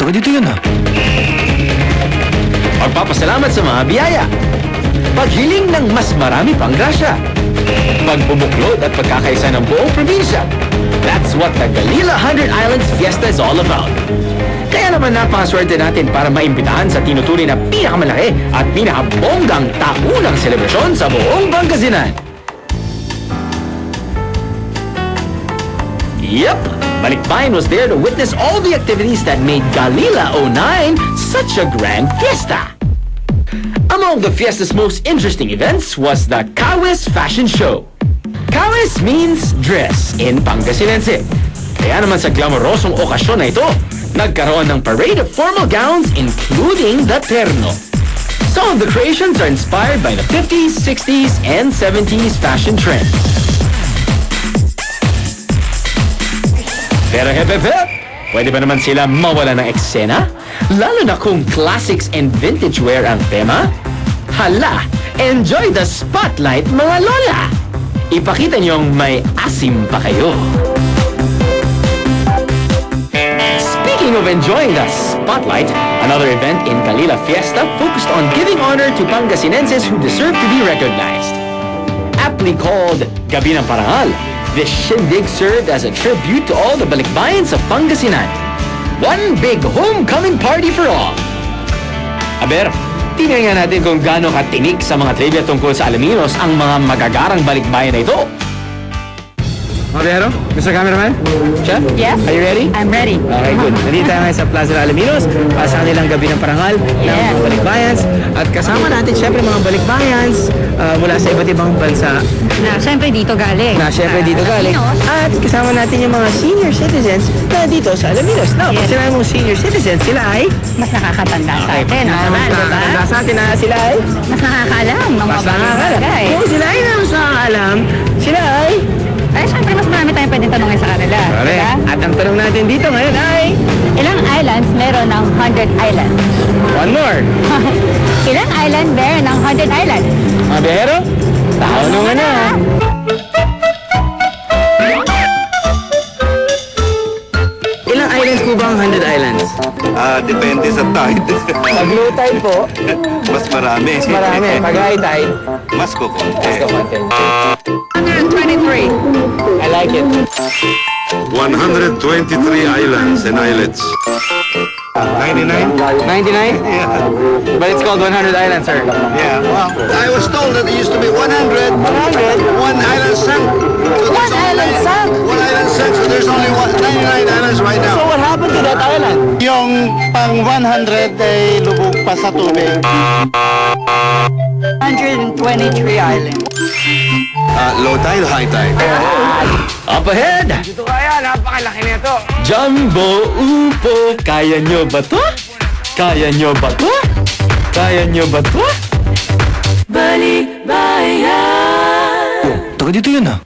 Taka dito yun ah. Pagpapasalamat sa mga biyaya. Paghiling ng mas marami pang grasya. Pagbubuklod at pagkakaisa ng buong probinsya. That's what the Galila 100 Islands Fiesta is all about. Kaya naman napakaswerte natin para maimbitahan sa tinutuloy na pinakamalaki at pinakabonggang taunang selebrasyon sa buong Pangasinan. Yep, Balikbayan was there to witness all the activities that made Galila 09 such a grand fiesta. Among the fiesta's most interesting events was the Kawis Fashion Show. Kawis means dress in Pangasinense. Kaya naman sa glamorosong okasyon na ito, nagkaroon ng parade of formal gowns including the terno. Some of the creations are inspired by the 50s, 60s, and 70s fashion trends. Pero hep, pwede ba naman sila mawala ng eksena? Lalo na kung classics and vintage wear ang tema? Hala, enjoy the spotlight mga lola! Ipakita niyong may asim pa kayo. Speaking of enjoying the spotlight, another event in Galila Fiesta focused on giving honor to Pangasinenses who deserve to be recognized. Aptly called Gabi ng Parangal, this shindig served as a tribute to all the Balikbayans of Pangasinan. One big homecoming party for all. Aber, tingnan nga natin kung gaano katinik sa mga trivia tungkol sa Alaminos ang mga magagarang balikbayan na ito. Mabiyero? Mr. Cameraman? Chef? Yes? Are you ready? I'm ready. Okay, good. Nandito tayo ngayon sa Plaza ng Alaminos para sa kanilang gabi ng parangal ng Yes. mga balikbayans. At kasama natin syempre mga balikbayans mula sa iba't ibang bansa Na, syempre dito galing. na syempre dito galing. Latinos. At kasama natin yung mga senior citizens na dito sa Alaminos. Now, pag Yes. sinabi mong senior citizens, sila ay... Mas nakakatanda sa atin. Naman, di ba? Nakakatanda sa atin na sila ay... Mas nakakaalam ng mga Mas nakakaalam. bagay. Kung sila ay mas nakakaalam, sila ay... Ay, syempre mas marami tayong pwedeng tanongin sa kanila. Pare, Diba? at ang tanong natin dito ngayon ay... Ilang islands meron ng 100 islands? One more. Ilang island meron ng 100 islands? Mga biyahero, tanong nga na. Ilang islands po ba ang 100 islands? Depende sa tide. Pag low tide po, Mas marami. marami. Pag high tide, Mas kukunti. mas kaunti. 123. I like it. 123 islands and islets. 99? 99? Yeah. But it's called 100 islands, sir. Yeah. Well, I was told that it used to be 100. 100? One island sunk. So One island sunk? One island sunk, so there's only 99 islands right So now. what happened to that island? Yung pang 100 ay lubog pa sa tubig. 123 islands. Low tide, high tide. Up ahead! Dito kaya, napakalaki nito. Jumbo Upo! Kaya nyo ba to? Kaya nyo ba to? Kaya nyo ba to? Taka dito yun ah.